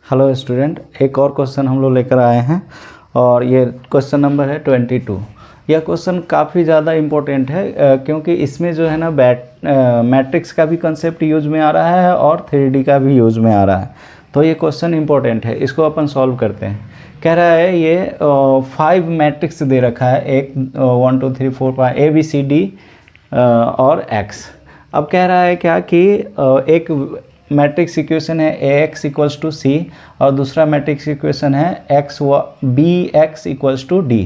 Hello student, एक और question हम लोग लेकर आए हैं और ये क्वेश्चन नंबर है 22। यह क्वेश्चन काफ़ी ज़्यादा इम्पोर्टेंट है क्योंकि इसमें जो है ना मैट्रिक्स का भी कंसेप्ट यूज में आ रहा है और 3D का भी यूज में आ रहा है। तो ये क्वेश्चन इम्पोर्टेंट है, इसको अपन सॉल्व करते हैं। कह रहा है ये 5 मैट्रिक्स दे रखा है, एक 1 2 3 4 5 ABCD और X। अब कह रहा है क्या कि एक मैट्रिक्स इक्वेशन है AX इक्वल्स टू C और दूसरा मैट्रिक्स इक्वेशन है BX इक्वल्स टू D।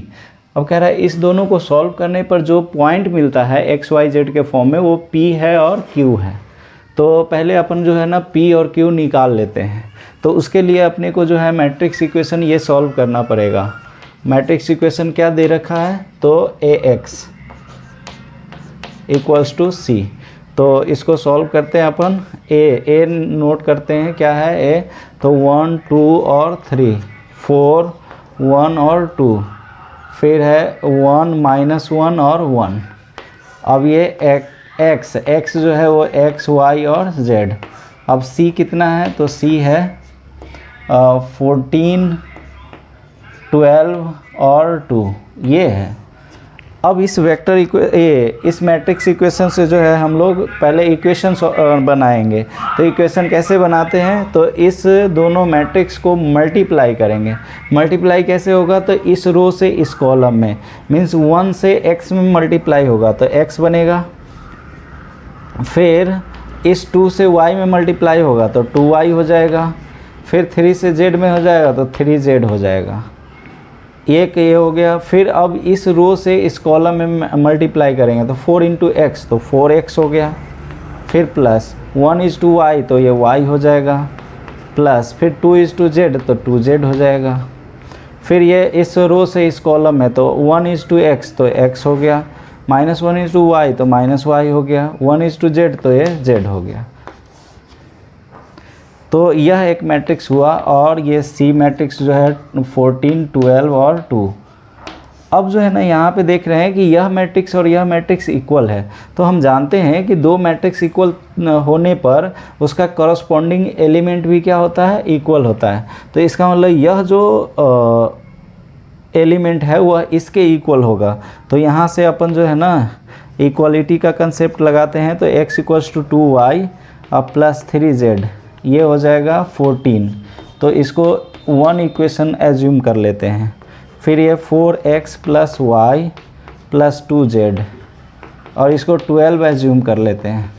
अब कह रहा है इस दोनों को सॉल्व करने पर जो पॉइंट मिलता है XYZ के फॉर्म में वो P है और Q है। तो पहले अपन जो है ना P और Q निकाल लेते हैं। तो उसके लिए अपने को जो है मैट्रिक्स इक्वेशन ये सॉल्व करना पड़ेगा। मैट्रिक्स इक्वेशन क्या दे रखा है, तो AX इक्वल्स टू C। तो इसको सॉल्व करते हैं अपन। ए नोट करते हैं क्या है ए, तो 1 2 और 3, 4 1 और 2, फिर है 1 -1 और 1। अब ये x जो है वो x y और z। अब c कितना है, तो c है 14 12 और 2, ये है। अब इस इस मैट्रिक्स इक्वेशन से जो है हम लोग पहले इक्वेशन बनाएंगे। तो इक्वेशन कैसे बनाते हैं, तो इस दोनों मैट्रिक्स को मल्टीप्लाई करेंगे। मल्टीप्लाई कैसे होगा, तो इस रो से इस कॉलम में, मीन्स 1 से x में मल्टीप्लाई होगा तो x बनेगा। फिर इस 2 से y में मल्टीप्लाई होगा तो 2y हो जाएगा। फिर 3 से z में हो जाएगा तो 3z हो जाएगा। एक ये हो गया। फिर अब इस रो से इस कॉलम में मल्टीप्लाई करेंगे तो 4 × x तो 4x हो गया। फिर प्लस 1 = y तो ये y हो जाएगा। प्लस फिर 2 = z तो 2z हो जाएगा। फिर ये इस रो से इस कॉलम में तो 1 = x तो x हो गया। -1 × y तो -y हो गया। 1 = z तो ये z हो गया। तो यह एक मैट्रिक्स हुआ और ये C मैट्रिक्स जो है 14 12 और 2। अब जो है ना यहाँ पे देख रहे हैं कि यह मैट्रिक्स और यह मैट्रिक्स इक्वल है। तो हम जानते हैं कि दो मैट्रिक्स इक्वल होने पर उसका करस्पॉन्डिंग एलिमेंट भी क्या होता है, इक्वल होता है। तो इसका मतलब यह जो एलिमेंट है वह इसके इक्वल होगा। तो यहाँ से अपन जो है ना इक्वालिटी का कंसेप्ट लगाते हैं। तो x = 2y और +3z, ये हो जाएगा 14। तो इसको 1 इक्वेशन एज्यूम कर लेते हैं। फिर ये 4x + y + 2z और इसको 12 एज्यूम कर लेते हैं।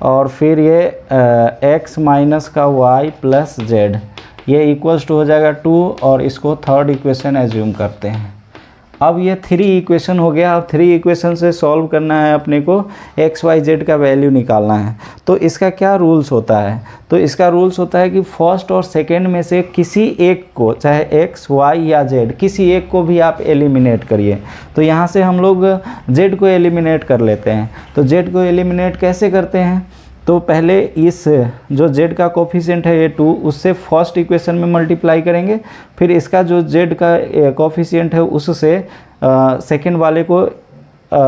और फिर ये x - का y + z, ये इक्वल्स टू हो जाएगा 2 और इसको 3rd इक्वेशन एज्यूम करते हैं। अब ये 3 इक्वेशन हो गया। अब 3 इक्वेशन से सॉल्व करना है अपने को, XYZ का वैल्यू निकालना है। तो इसका क्या रूल्स होता है, तो इसका रूल्स होता है कि फर्स्ट और सेकंड में से किसी एक को, चाहे X Y या Z, किसी एक को भी आप एलिमिनेट करिए। तो यहाँ से हम लोग Z को एलिमिनेट कर लेते हैं। तो Z को एलिमिनेट कैसे करते हैं, तो पहले इस जो z का कोफिशिएंट है ये 2, उससे फर्स्ट इक्वेशन में मल्टीप्लाई करेंगे। फिर इसका जो z का कोफिशिएंट है उससे सेकंड वाले को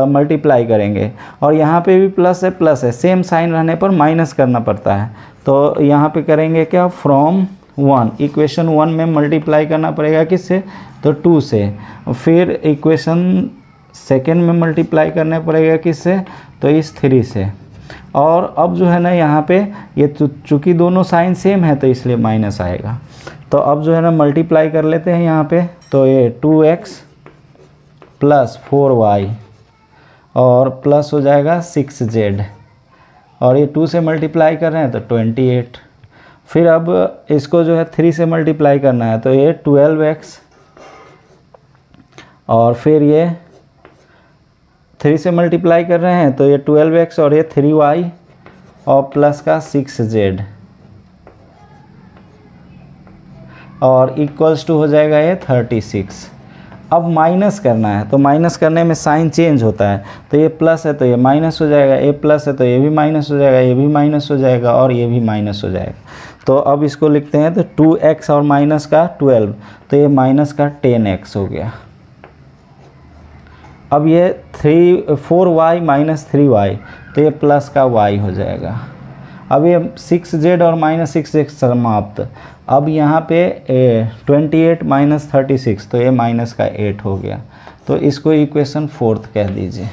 मल्टीप्लाई करेंगे। और यहाँ पे भी प्लस है, सेम साइन रहने पर माइनस करना पड़ता है। तो यहाँ पे करेंगे क्या, फ्रॉम 1, इक्वेशन 1 में मल्टीप्लाई करना पड़ेगा किससे, तो 2 से। फिर इक्वेशन सेकेंड में मल्टीप्लाई करना पड़ेगा किससे, तो इस 3 से। और अब जो है ना यहाँ पे ये चूँकि दोनों साइन सेम है तो इसलिए माइनस आएगा। तो अब जो है ना मल्टीप्लाई कर लेते हैं यहाँ पे। तो ये 2x + 4y और प्लस हो जाएगा 6z और ये 2 से मल्टीप्लाई कर रहे हैं तो 28। फिर अब इसको जो है 3 से मल्टीप्लाई करना है तो ये 12x और फिर ये 3 से मल्टीप्लाई कर रहे हैं तो ये 12x और ये 3y और प्लस का 6z और इक्वल्स टू हो जाएगा ये 36। अब माइनस करना है तो माइनस करने में साइन चेंज होता है। तो ये प्लस है तो ये माइनस हो जाएगा, ये प्लस है तो ये भी माइनस हो जाएगा, ये भी माइनस हो जाएगा और ये भी माइनस हो जाएगा। तो अब इसको लिखते हैं तो 2x और माइनस का 12, तो ये माइनस का 10x हो गया। अब ये 4y - 3y तो ये प्लस का y हो जाएगा। अब ये 6z और -6x समाप्त। अब यहाँ पे 28 - 36, तो ये माइनस का 8 हो गया। तो इसको इक्वेशन 4 कह दीजिए।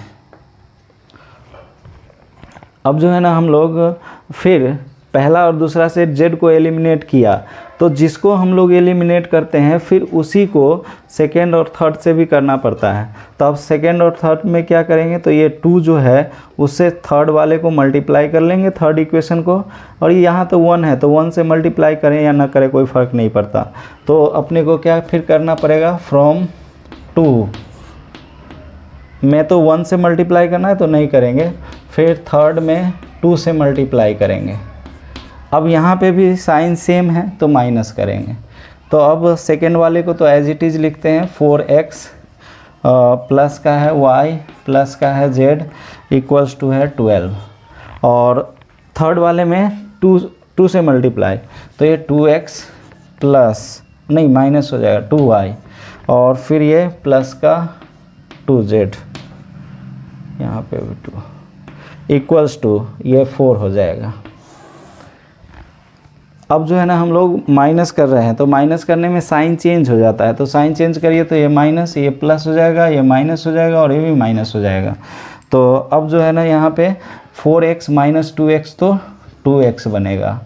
अब जो है ना हम लोग फिर पहला और दूसरा से z को एलिमिनेट किया, तो जिसको हम लोग एलिमिनेट करते हैं फिर उसी को सेकेंड और थर्ड से भी करना पड़ता है। तो अब सेकेंड और थर्ड में क्या करेंगे, तो ये 2 जो है उससे थर्ड वाले को मल्टीप्लाई कर लेंगे, थर्ड इक्वेशन को, और यहाँ तो 1 है तो 1 से मल्टीप्लाई करें या ना करें कोई फ़र्क नहीं पड़ता। तो अपने को क्या फिर करना पड़ेगा, फ्रॉम 2 में तो 1 से मल्टीप्लाई करना है तो नहीं करेंगे, फिर थर्ड में 2 से मल्टीप्लाई करेंगे। अब यहाँ पे भी साइन सेम है तो माइनस करेंगे। तो अब सेकेंड वाले को तो एज इट इज़ लिखते हैं 4x प्लस का है y प्लस का है z इक्वल्स टू है 12, और थर्ड वाले में 2 से मल्टीप्लाई, तो ये 2x प्लस नहीं माइनस हो जाएगा 2y, और फिर ये प्लस का 2z, यहाँ पे भी 2 इक्वल्स टू ये 4 हो जाएगा। अब जो है ना हम लोग माइनस कर रहे हैं, तो माइनस करने में साइन चेंज हो जाता है, तो साइन चेंज करिए तो ये माइनस, ये प्लस हो जाएगा, ये माइनस हो जाएगा और ये भी माइनस हो जाएगा। तो अब जो है ना यहाँ पे 4x - 2x तो 2x बनेगा,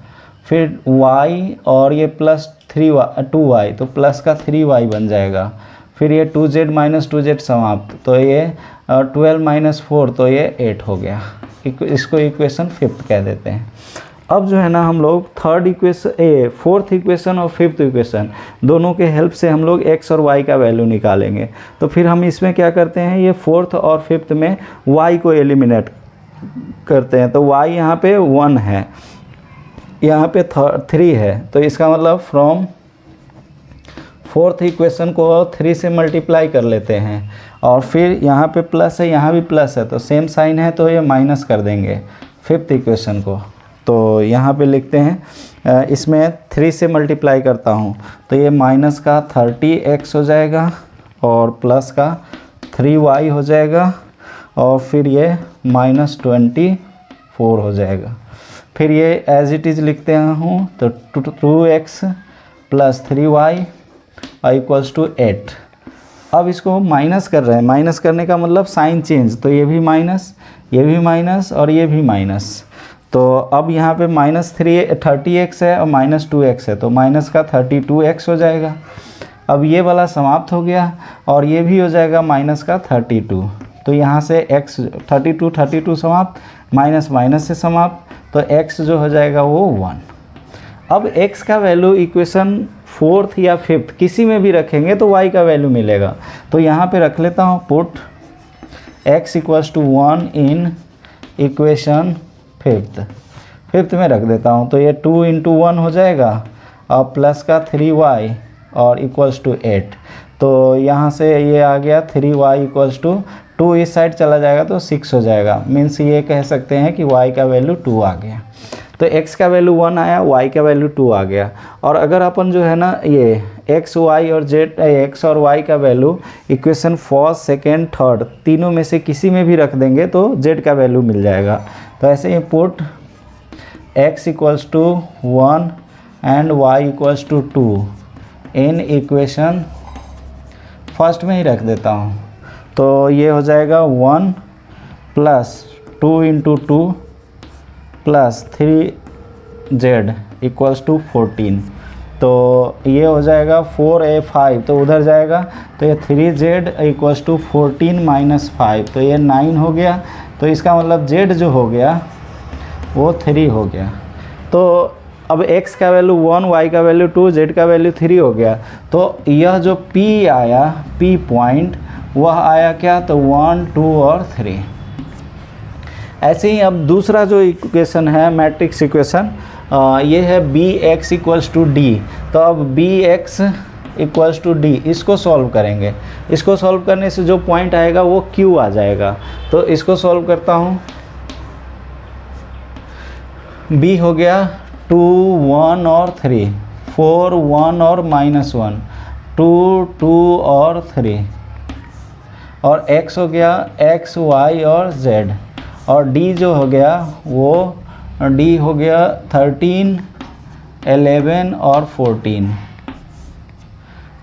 फिर y और ये प्लस 2y तो प्लस का 3y बन जाएगा, फिर ये 2z - 2z समाप्त, तो ये 12 - 4 तो ये 8 हो गया। इसको इक्वेशन 5 कह देते हैं। अब जो है ना हम लोग फोर्थ इक्वेशन और फिफ्थ इक्वेशन दोनों के हेल्प से हम लोग x और y का वैल्यू निकालेंगे। तो फिर हम इसमें क्या करते हैं, ये फोर्थ और फिफ्थ में y को एलिमिनेट करते हैं। तो y यहाँ पे 1 है, यहाँ पे 3 है, तो इसका मतलब फ्रॉम फोर्थ इक्वेशन को 3 से मल्टीप्लाई कर लेते हैं, और फिर यहाँ पे प्लस है, यहाँ भी प्लस है, तो सेम साइन है तो ये माइनस कर देंगे फिफ्थ इक्वेशन को। तो यहाँ पे लिखते हैं, इसमें 3 से मल्टीप्लाई करता हूँ तो ये माइनस का 30x हो जाएगा और प्लस का 3y हो जाएगा, और फिर ये -24 हो जाएगा। फिर ये एज इट इज़ लिखते हूँ तो 2x plus 3y equals to 8। अब इसको माइनस कर रहे हैं, माइनस करने का मतलब साइन चेंज, तो ये भी माइनस, ये भी माइनस और ये भी माइनस। तो अब यहाँ पे -30x है और -2x है, तो माइनस का 32x हो जाएगा। अब ये वाला समाप्त हो गया और ये भी हो जाएगा माइनस का 32। तो यहाँ से x 32 समाप्त, माइनस माइनस से समाप्त, तो x जो हो जाएगा वो 1। अब x का वैल्यू इक्वेशन फोर्थ या फिफ्थ किसी में भी रखेंगे तो y का वैल्यू मिलेगा। तो यहाँ पे रख लेता हूँ, put x equals to 1 in equation fifth में रख देता हूँ। तो ये 2 × 1 हो जाएगा और प्लस का 3y और इक्वल्स टू 8। तो यहाँ से ये आ गया 3y इक्वल्स टू 2, इस साइड चला जाएगा तो 6 हो जाएगा। मीन्स ये कह सकते हैं कि y का वैल्यू 2 आ गया। तो x का वैल्यू 1 आया, y का वैल्यू 2 आ गया। और अगर अपन जो है ना ये x और y का value equation first, second, third तीनों में से किसी में भी रख देंगे तो z का वैल्यू मिल जाएगा। तो ऐसे ही put x equals to 1 and y equals to 2 in equation first में ही रख देता हूँ। तो ये हो जाएगा 1 plus 2 × 2 plus 3z equals to 14। तो ये हो जाएगा 4a5, तो उधर जाएगा तो ये 3z इक्वल्स टू 14 - 5, तो ये 9 हो गया। तो इसका मतलब z जो हो गया वो 3 हो गया। तो अब x का वैल्यू 1, y का वैल्यू 2, z का वैल्यू 3 हो गया। तो यह जो p आया, p पॉइंट, वह आया क्या, तो 1, 2 और 3। ऐसे ही अब दूसरा जो इक्वेशन है मैट्रिक्स इक्वेशन, ये है bx इक्वल्स टू d। तो अब bx इक्वल्स टू d, इसको सॉल्व करेंगे। इसको सॉल्व करने से जो पॉइंट आएगा वो q आ जाएगा। तो इसको सॉल्व करता हूँ। b हो गया 2, 1 और 3, 4, 1 और -1, 2, 2 और 3, और x हो गया x, y और z, और d जो हो गया वो डी हो गया 13, 11 और 14।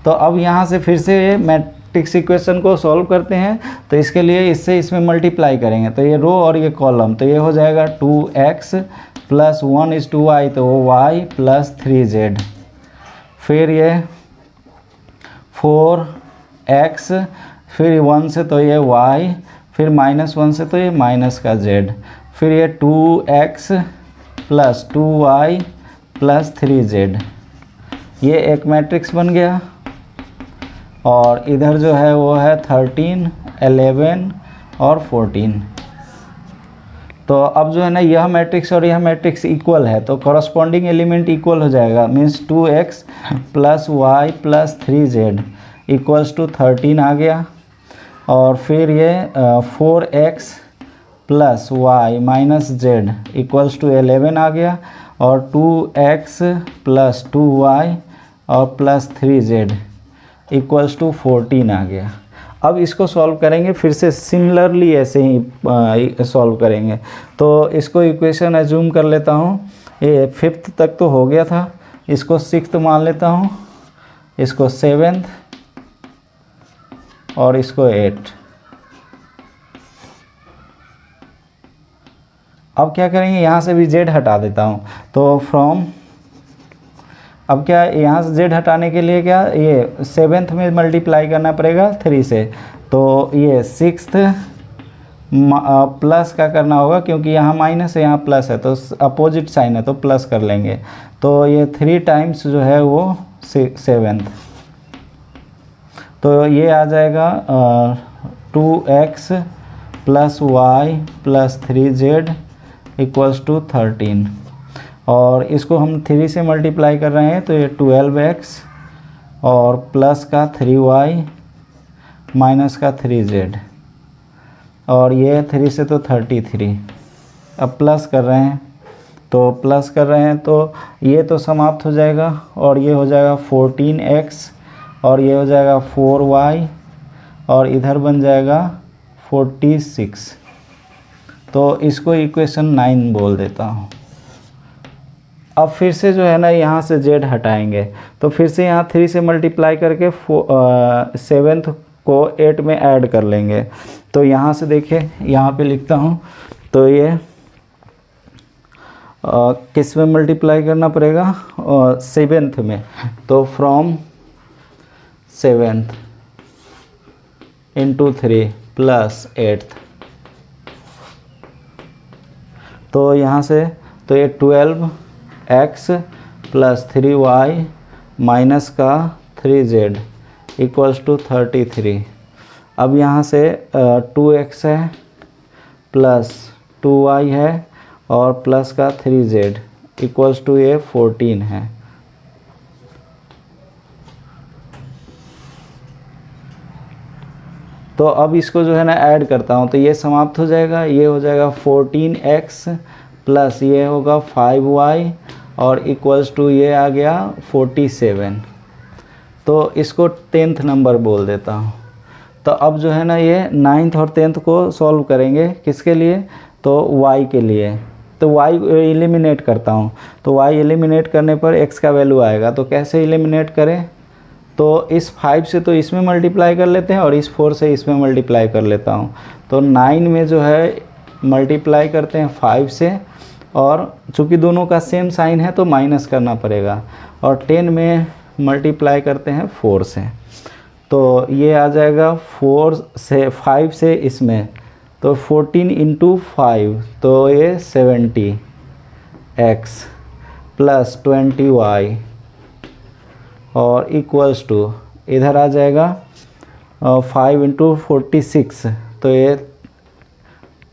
तो अब यहाँ से फिर से मैट्रिक्स इक्वेशन को सॉल्व करते हैं। तो इसके लिए इससे इसमें मल्टीप्लाई करेंगे, तो ये रो और ये कॉलम, तो ये हो जाएगा 2x प्लस 1:y, तो वो y प्लस 3z। फिर ये 4x, फिर 1 से तो ये y, फिर -1 से तो ये माइनस का z। फिर ये 2x plus 2y plus 3z, ये एक मैट्रिक्स बन गया। और इधर जो है वो है 13, 11 और 14। तो अब जो है ना यह मैट्रिक्स और यह मैट्रिक्स इक्वल है, तो कॉरस्पॉन्डिंग एलिमेंट इक्वल हो जाएगा, means 2x plus y plus 3z equals to 13 आ गया। और फिर ये 4x plus y minus z equals to 11 आ गया। और 2x प्लस 2y और प्लस 3z इक्वल्स टू 14 आ गया। अब इसको सॉल्व करेंगे, फिर से सिमिलरली ऐसे ही सॉल्व करेंगे। तो इसको इक्वेशन एज्यूम कर लेता हूँ, ये 5th तक तो हो गया था, इसको 6th मान लेता हूँ, इसको 7th और इसको 8। अब क्या करेंगे, यहाँ से भी z हटा देता हूँ। तो फ्रॉम, अब क्या यहाँ से z हटाने के लिए क्या ये 7th में मल्टीप्लाई करना पड़ेगा 3 से, तो ये 6th प्लस का करना होगा, क्योंकि यहाँ माइनस है यहाँ प्लस है, तो अपोजिट साइन है तो प्लस कर लेंगे। तो ये 3 टाइम्स जो है वो 7th, तो ये आ जाएगा 2x plus y plus 3z equals to 13। और इसको हम 3 से मल्टीप्लाई कर रहे हैं, तो ये 12x और प्लस का 3y माइनस का 3z, और ये 3 से तो 33। अब प्लस कर रहे हैं, तो प्लस कर रहे हैं तो ये तो समाप्त हो जाएगा, और ये हो जाएगा 14x और ये हो जाएगा 4y और इधर बन जाएगा 46। तो इसको इक्वेशन 9 बोल देता हूँ। अब फिर से जो है ना यहाँ से z हटाएंगे, तो फिर से यहाँ 3 से मल्टीप्लाई करके 7th को 8 में ऐड कर लेंगे। तो यहाँ से देखिए, यहाँ पे लिखता हूँ, तो ये किस में मल्टीप्लाई करना पड़ेगा, 7th में। तो from 7th into 3 plus 8th, तो यहाँ से तो ये 12x प्लस 3y माइनस का 3z इक्वल्स टू 33। अब यहाँ से 2x है प्लस 2y है और प्लस का 3z इक्वल्स टू ये 14 है। तो अब इसको जो है ना ऐड करता हूँ, तो ये समाप्त हो जाएगा, ये हो जाएगा 14x प्लस ये होगा 5y और इक्वल्स टू ये आ गया 47। तो इसको 10th नंबर बोल देता हूँ। तो अब जो है ना ये 9th और 10th को सॉल्व करेंगे, किसके लिए, तो y के लिए। तो y एलिमिनेट करता हूँ, तो y एलिमिनेट करने पर x का वैल्यू आएगा। तो कैसे एलिमिनेट करें, तो इस 5 से तो इसमें मल्टीप्लाई कर लेते हैं और इस 4 से इसमें मल्टीप्लाई कर लेता हूँ। तो 9 में जो है मल्टीप्लाई करते हैं 5 से, और चूँकि दोनों का सेम साइन है तो माइनस करना पड़ेगा, और 10 में मल्टीप्लाई करते हैं 4 से। तो ये आ जाएगा 4 से 5 से इसमें, तो 14 इंटू 5, तो ये 70x प्लस 20y और इक्वल्स टू इधर आ जाएगा 5 इंटू 46, तो ये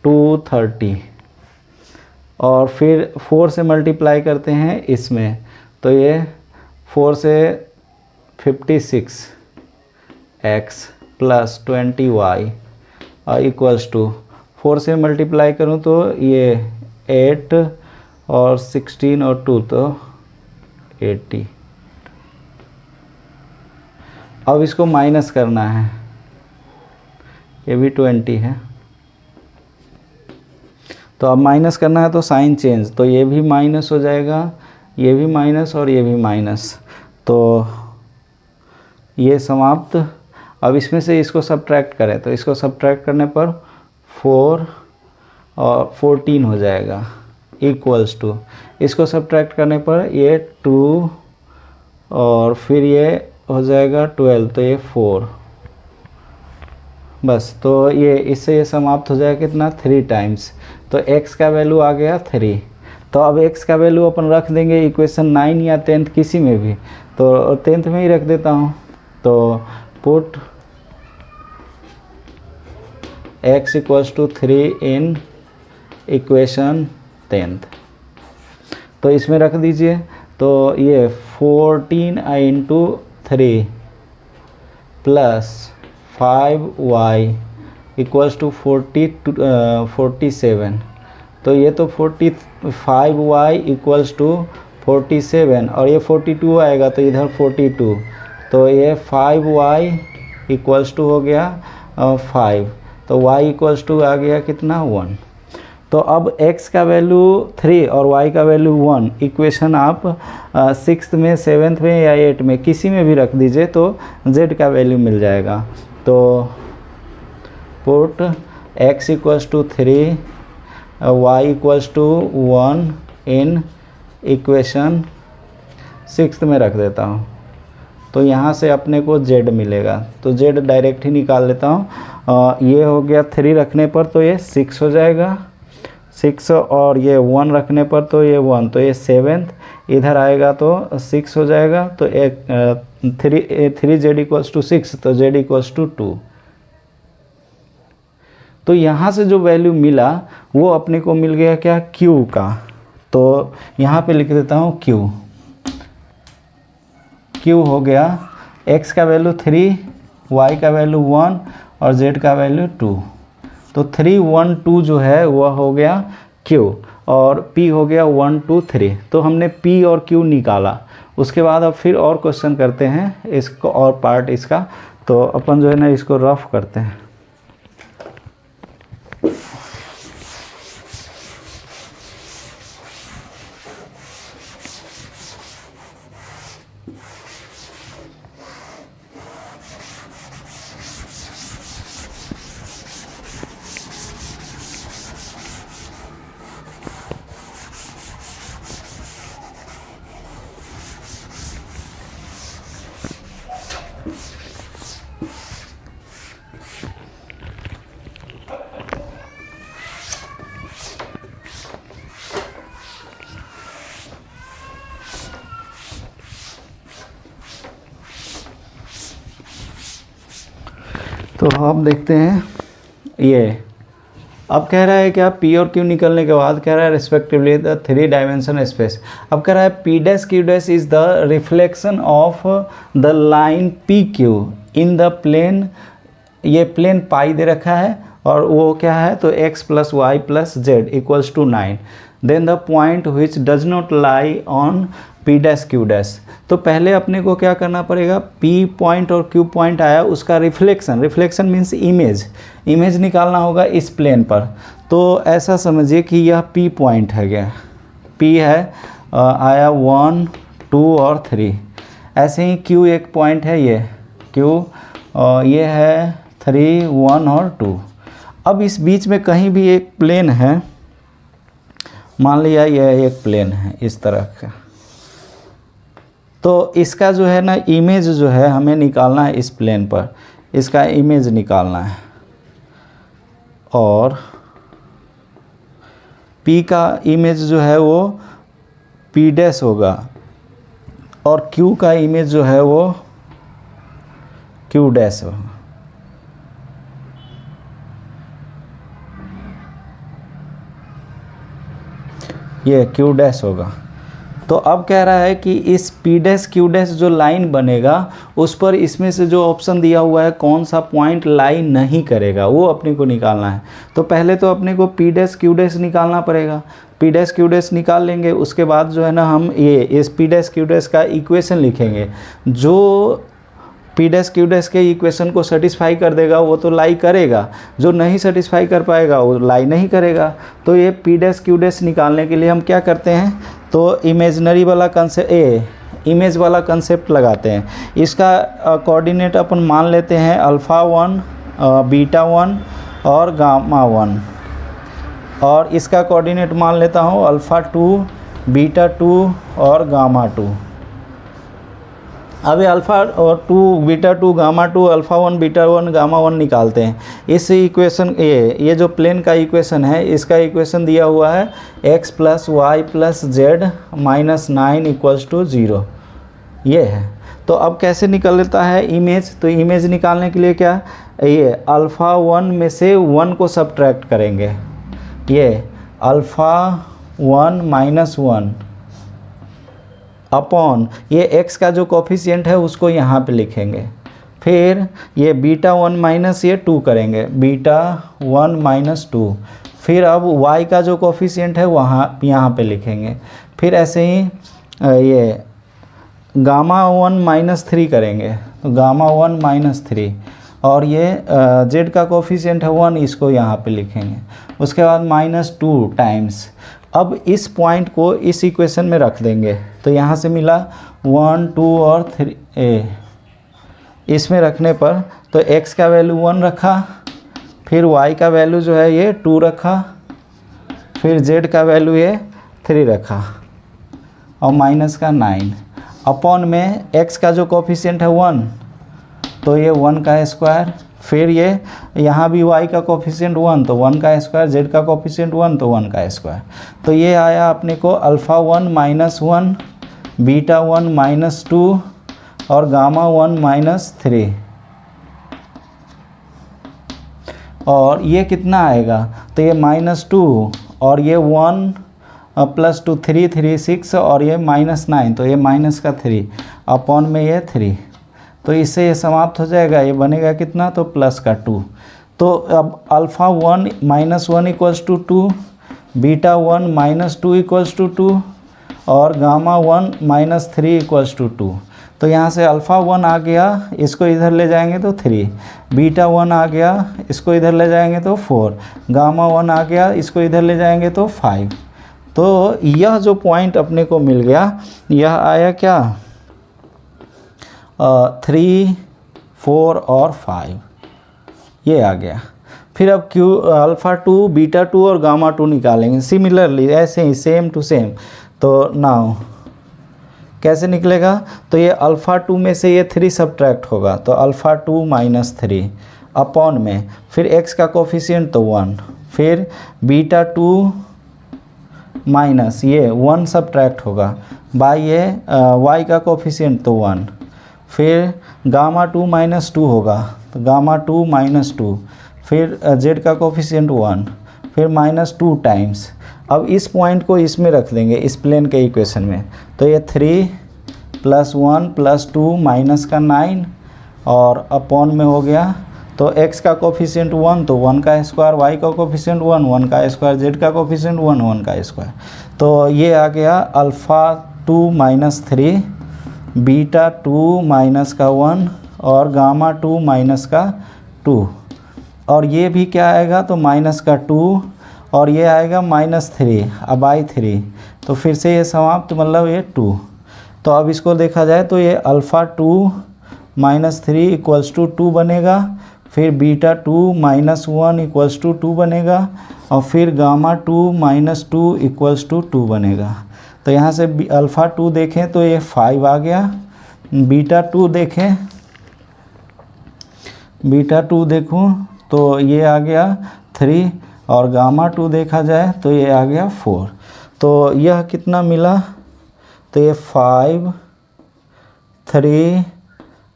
230। और फिर 4 से मल्टीप्लाई करते हैं इसमें, तो ये 4 से 56x प्लस 20y और इक्वल्स टू 4 से मल्टीप्लाई करूँ तो ये 8 और 16 और 2 तो 80। अब इसको माइनस करना है, ये भी 20 है। तो तो अब माइनस करना है तो साइन चेंज, तो ये भी माइनस हो जाएगा, ये भी माइनस और ये भी माइनस, तो ये समाप्त। अब इसमें से इसको सब्ट्रैक्ट करें तो इसको सब्ट्रैक्ट करने पर 4 और 14 हो जाएगा, इक्वल्स टू, इसको सब्ट्रैक्ट करने पर ये 2 और फिर ये हो जाएगा 12, तो ये 4, बस। तो ये इससे ये समाप्त हो जाएगा कितना, 3 टाइम्स। तो x का वैल्यू आ गया 3। तो अब x का वैल्यू अपन रख देंगे इक्वेशन 9 या 10th किसी में भी, तो 10th में ही रख देता हूँ। तो put x = 3 in equation 10th, तो इसमें रख दीजिए। तो ये 14 × 3 प्लस 5y = 47, तो ये तो 45y = 47 और ये 42 आएगा तो इधर 42, तो ये 5y = हो गया 5, तो y = आ गया कितना 1। तो अब x का वैल्यू 3 और y का वैल्यू 1, इक्वेशन आप 6th में 7th में या 8th में किसी में भी रख दीजिए तो z का वैल्यू मिल जाएगा। तो put x = 3 y = 1 in equation 6th में रख देता हूँ, तो यहाँ से अपने को z मिलेगा, तो z डायरेक्ट ही निकाल लेता हूँ। ये हो गया 3 रखने पर तो ये 6 हो जाएगा, 6 और ये 1 रखने पर तो ये 1, तो ये 7th इधर आएगा तो 6 हो जाएगा, तो एक 3z = 6, तो z = 2। तो यहाँ से जो वैल्यू मिला वो अपने को मिल गया क्या, q का। तो यहाँ पे लिख देता हूँ q हो गया, x का वैल्यू 3, y का वैल्यू 1 और z का वैल्यू 2, तो 3 1 2 जो है वह हो गया q और p हो गया 1 2 3। तो हमने p और q निकाला। उसके बाद अब फिर और क्वेश्चन करते हैं इसको और पार्ट इसका, तो अपन जो है ना इसको रफ करते हैं। तो हम देखते हैं ये अब कह रहा है क्या, P और Q निकलने के बाद कह रहा है रिस्पेक्टिवली द 3 डायमेंशन स्पेस। अब कह रहा है P' is the reflection of the line PQ in the plane, ये प्लेन पाई दे रखा है और वो क्या है तो x + y + z = 9, then the point which does not lie on P', तो पहले अपने को क्या करना पड़ेगा, P पॉइंट और Q पॉइंट आया उसका रिफ्लेक्शन मीन्स इमेज निकालना होगा इस प्लेन पर। तो ऐसा समझिए कि यह P पॉइंट है, क्या P है, आया 1 2 और 3। ऐसे ही Q एक पॉइंट है, ये Q ये है 3 1 और 2। अब इस बीच में कहीं भी एक प्लेन है, मान लिया यह एक प्लेन है इस तरह का, तो इसका जो है ना इमेज जो है हमें निकालना है इस प्लेन पर, इसका इमेज निकालना है। और P का इमेज जो है वो P' होगा और Q का इमेज जो है वो Q' होगा। ये Q' होगा। तो अब कह रहा है कि इस P' Q' जो लाइन बनेगा उस पर इसमें से जो ऑप्शन दिया हुआ है कौन सा पॉइंट लाई नहीं करेगा वो अपने को निकालना है। तो पहले तो अपने को P' Q' निकालना पड़ेगा, P' Q' निकाल लेंगे। उसके बाद जो है ना हम ये इस P' Q' का इक्वेशन लिखेंगे, जो पी डैश क्यू डैश के इक्वेशन को सेटिस्फाई कर देगा वो तो लाई करेगा, जो नहीं सेटिस्फाई कर पाएगा वो लाई नहीं करेगा। तो ये पी डैश क्यू डैश निकालने के लिए हम क्या करते हैं, तो इमेजनरी वाला कंसेप्ट इमेज वाला कंसेप्ट लगाते हैं। इसका कोऑर्डिनेट अपन मान लेते हैं अल्फ़ा 1, बीटा 1 और गामा 1, और इसका कोऑर्डिनेट मान लेता हूँ अल्फ़ा 2, बीटा 2 और गामा 2। अब ये अल्फ़ा और 2, beta 2, gamma 2, alpha 1, beta 1, gamma 1 निकालते हैं। इस इक्वेशन ये जो प्लेन का इक्वेशन है, इसका इक्वेशन दिया हुआ है x + y + z - 9 = 0, ये है। तो अब कैसे निकल लेता है इमेज, तो इमेज निकालने के लिए क्या, ये अल्फ़ा 1 में से 1 को सब्ट्रैक्ट करेंगे, ये अल्फ़ा 1 - 1 अपॉन ये x का जो कोफिशिएंट है उसको यहाँ पे लिखेंगे। फिर ये बीटा 1 माइनस ये 2 करेंगे, बीटा 1 - 2। फिर अब y का जो कोफिशिएंट है वहाँ यहाँ पे लिखेंगे। फिर ऐसे ही ये गामा 1 - 3 करेंगे, तो गामा 1 - 3, और ये z का कोफिशिएंट है 1, इसको यहाँ पे लिखेंगे। उसके बाद -2 टाइम्स, अब इस पॉइंट को इस इक्वेशन में रख देंगे, तो यहाँ से मिला 1, 2 और 3 इसमें रखने पर तो x का वैल्यू 1 रखा, फिर y का वैल्यू जो है ये 2 रखा, फिर z का वैल्यू ये 3 रखा, और माइनस का 9 अपॉन में x का जो कोफिशिएंट है 1, तो ये 1 का स्क्वायर, फिर ये यहाँ भी y का कोफिशिएंट 1, तो 1 का स्क्वायर, z का कोफिशिएंट 1, तो 1 का स्क्वायर। तो ये आया अपने को अल्फ़ा 1 - 1, बीटा 1 - 2 और गामा 1 - 3। और ये कितना आएगा, तो ये -2 और ये 1 + 2 3 3 6 और ये -9, तो ये माइनस का 3 अपॉन में ये 3, तो इससे ये समाप्त हो जाएगा। ये बनेगा कितना, तो प्लस का 2। तो अब अल्फ़ा 1 - 1 = 2, बीटा 1 - 2 = 2 और गामा 1 - 3 = 2। तो यहाँ से अल्फ़ा 1 आ गया, इसको इधर ले जाएंगे तो 3, बीटा 1 आ गया, इसको इधर ले जाएंगे तो 4, गामा 1 आ गया, इसको इधर ले जाएंगे तो 5। तो यह जो पॉइंट अपने को मिल गया, यह आया क्या, 3, 4 और 5, ये आ गया। फिर अब अल्फ़ा 2, बीटा 2 और गामा 2 निकालेंगे सिमिलरली, ऐसे ही सेम टू सेम। तो नाउ कैसे निकलेगा, तो ये अल्फ़ा 2 में से ये 3 सब्ट्रैक्ट होगा, तो अल्फ़ा 2 - 3 अपॉन में फिर x का कोफिशिएंट तो 1, फिर बीटा 2 माइनस ये 1 सब्ट्रैक्ट होगा बाय ये y का कोफिशिएंट तो 1, फिर गामा 2 - 2 होगा, तो गामा 2 - 2, फिर z का कोफिशिएंट 1, फिर -2 टाइम्स। अब इस पॉइंट को इसमें रख देंगे, इस प्लेन के इक्वेशन में, तो ये 3 + 1 + 2 माइनस का 9 और अपॉन में हो गया, तो x का कोफिशिएंट 1, तो 1 का स्क्वायर, y का कोफिशिएंट 1, 1 का स्क्वायर, z का कोफिशिएंट 1, 1 का स्क्वायर। तो ये आ गया अल्फ़ा 2 - 3, बीटा 2 - 1 और गामा 2 - 2, और ये भी क्या आएगा, तो -2 और ये आएगा -3 /3, तो फिर से ये समाप्त, मतलब ये 2। तो अब इसको देखा जाए तो ये अल्फ़ा 2 - 3 = 2 बनेगा, फिर बीटा 2 - 1 = 2 बनेगा, और फिर गामा 2 - 2 = 2 बनेगा। तो यहाँ से अल्फ़ा 2 देखें तो ये 5 आ गया, बीटा 2 देखें, बीटा 2 देखूँ तो ये आ गया 3, और गामा 2 देखा जाए तो ये आ गया 4। तो यह कितना मिला, तो ये 5, 3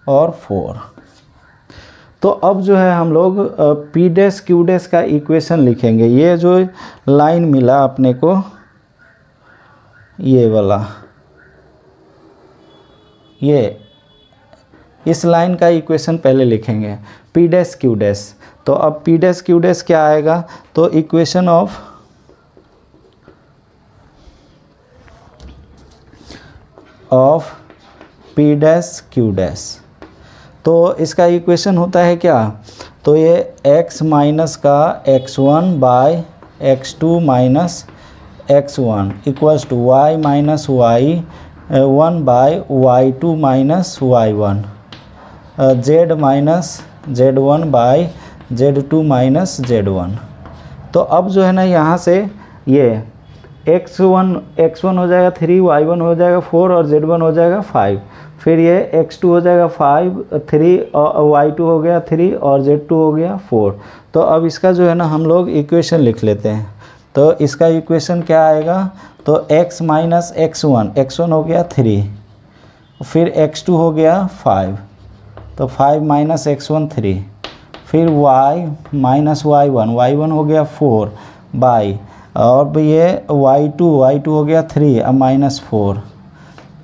और 4। तो अब जो है हम लोग पी डैश क्यू डैश का इक्वेशन लिखेंगे। ये जो लाइन मिला अपने को, ये वाला, ये इस लाइन का इक्वेशन पहले लिखेंगे, पी डैश क्यू डैश। तो अब पी डैश क्यू डैश क्या आएगा, तो equation of P dash Q dash. तो इसका इक्वेशन होता है क्या, तो ये x माइनस का x1 by x2 minus x1 equals to y minus y1 by y2 minus y1, z minus z1 by z2 minus z1। तो अब जो है ना यहाँ से ये x1 हो जाएगा 3, y1 हो जाएगा 4 और z1 हो जाएगा 5, फिर ये x2 हो जाएगा 5, 3 और y2 हो गया 3 और z2 हो गया 4। तो अब इसका जो है ना हम लोग इक्वेशन लिख लेते हैं। तो इसका इक्वेशन क्या आएगा, तो x माइनस x1 हो गया 3, फिर x2 हो गया 5, तो 5 माइनस x1 3, फिर y माइनस y1 हो गया 4 बाई, और ये y2 हो गया 3 अब माइनस 4,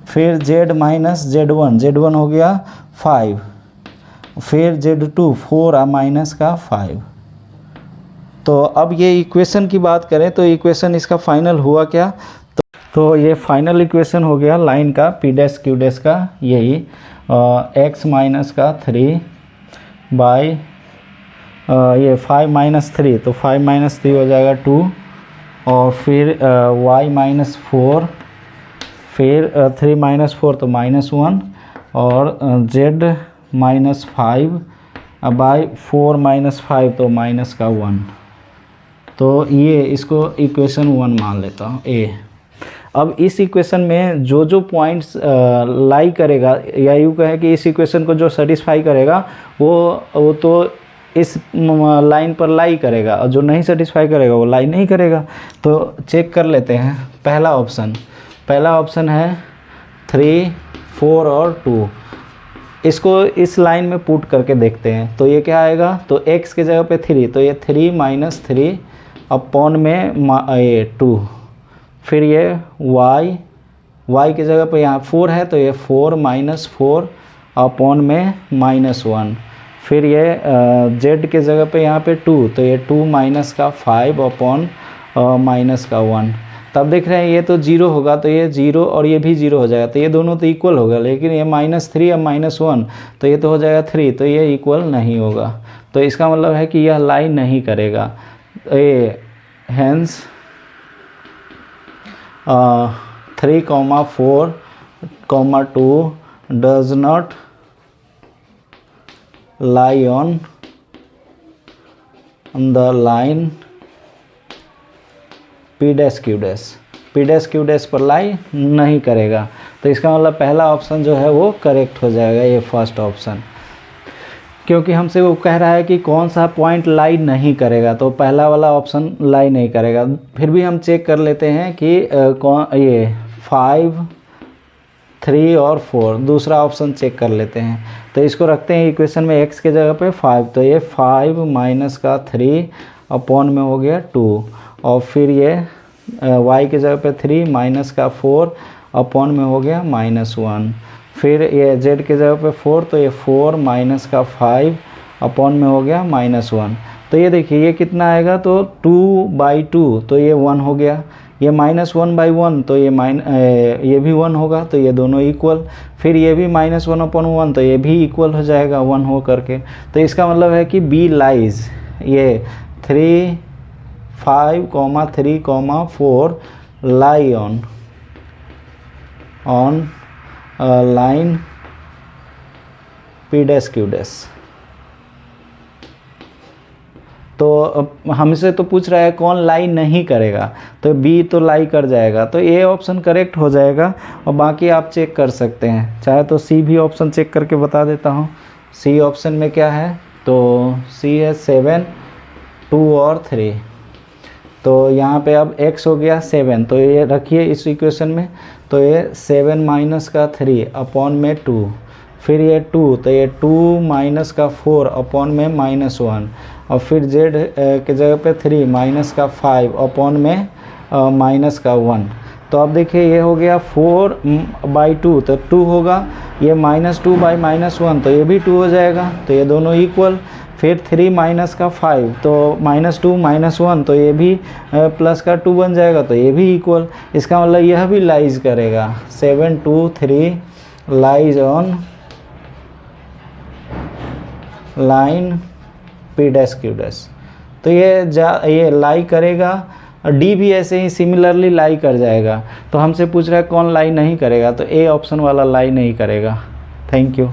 फिर z माइनस z1 हो गया 5, फिर z2 4 अब माइनस का 5। तो अब ये इक्वेशन की बात करें तो इक्वेशन इसका फाइनल हुआ क्या, तो ये फाइनल इक्वेशन हो गया लाइन का p डैश q डैश का यही x माइनस का 3 बाई ये 5 माइनस 3, तो 5 माइनस 3 हो जाएगा 2, और फिर y माइनस 4, फिर 3 माइनस 4 तो माइनस 1, और z माइनस 5 बाई 4 माइनस 5 तो माइनस का 1। तो ये इसको इक्वेशन 1 मान लेता हूँ ए। अब इस इक्वेशन में जो पॉइंट्स लाई करेगा, या यूँ कहें कि इस इक्वेशन को जो सेटिस्फाई करेगा वो तो इस लाइन पर लाई करेगा, और जो नहीं सेटिस्फाई करेगा वो लाई नहीं करेगा। तो चेक कर लेते हैं। पहला ऑप्शन है 3, 4 और 2, इसको इस लाइन में पुट करके देखते हैं। तो ये क्या आएगा, तो x के जगह पे 3, तो ये 3 माइनस 3 अपॉन में ये 2, फिर ये y के जगह पे यहाँ 4 है तो ये 4 माइनस 4 अपॉन में माइनस 1, फिर ये z के जगह पे यहाँ पे 2, तो ये 2 माइनस का 5 अपॉन माइनस का 1। तब देख रहे हैं ये तो 0 होगा, तो ये 0 और ये भी 0 हो जाएगा, तो ये दोनों तो इक्वल होगा, लेकिन ये माइनस 3 और माइनस 1 तो ये तो हो जाएगा 3, तो ये इक्वल नहीं होगा। तो इसका मतलब है कि यह लाई नहीं करेगा। ये hence 3, 4, 2 does not lie on the line p dash q dash पर लाई नहीं करेगा। तो इसका मतलब पहला ऑप्शन जो है वो करेक्ट हो जाएगा, ये फर्स्ट ऑप्शन, क्योंकि हमसे वो कह रहा है कि कौन सा पॉइंट लाई नहीं करेगा, तो पहला वाला ऑप्शन लाई नहीं करेगा। फिर भी हम चेक कर लेते हैं कि कौन ये 5, 3 और 4 दूसरा ऑप्शन चेक कर लेते हैं। तो इसको रखते हैं इक्वेशन में x के जगह पे 5, तो ये 5 माइनस का 3 अपॉन में हो गया 2, और फिर ये y के जगह पे 3 माइनस का 4 अपॉन में हो गया माइनस 1, फिर ये z के जगह पे 4, तो ये 4 माइनस का 5 अपॉन में हो गया माइनस 1। तो ये देखिए ये कितना आएगा, तो 2/2, तो ये 1 हो गया, ये -1/1 तो ये भी 1 होगा, तो ये दोनों इक्वल, फिर ये भी -1/1 तो ये भी इक्वल हो जाएगा 1 हो करके। तो इसका मतलब है कि बी लाइज ये 3, 5, 3, 4 lie on line p dash q dash. तो हमसे तो पूछ रहा है कौन लाई नहीं करेगा, तो बी तो लाई कर जाएगा, तो ए ऑप्शन करेक्ट हो जाएगा, और बाकी आप चेक कर सकते हैं। चाहे तो सी भी ऑप्शन चेक करके बता देता हूँ। सी ऑप्शन में क्या है, तो सी है 7, 2 और 3। तो यहाँ पे अब x हो गया 7, तो ये रखिए इस इक्वेशन में, तो ये 7 माइनस का 3 अपॉन में 2, फिर ये 2, तो ये 2 माइनस का 4 अपॉन में -1, और फिर z के जगह पे 3 माइनस का 5 अपॉन में माइनस का 1। तो अब देखिए ये हो गया 4/2, तो 2 होगा, ये -2/-1 तो ये भी 2 हो जाएगा, तो ये दोनों इक्वल। फिर 3 माइनस का 5, तो -2 -1 तो ये भी प्लस का 2 बन जाएगा, तो ये भी इक्वल। इसका मतलब यह भी लाइज करेगा, 7, 2, 3 lies on line P dash Q dash, तो ये लाई करेगा, और डी भी ऐसे ही सिमिलरली लाई कर जाएगा। तो हमसे पूछ रहा है कौन लाई नहीं करेगा, तो ए ऑप्शन वाला लाई नहीं करेगा। Thank you.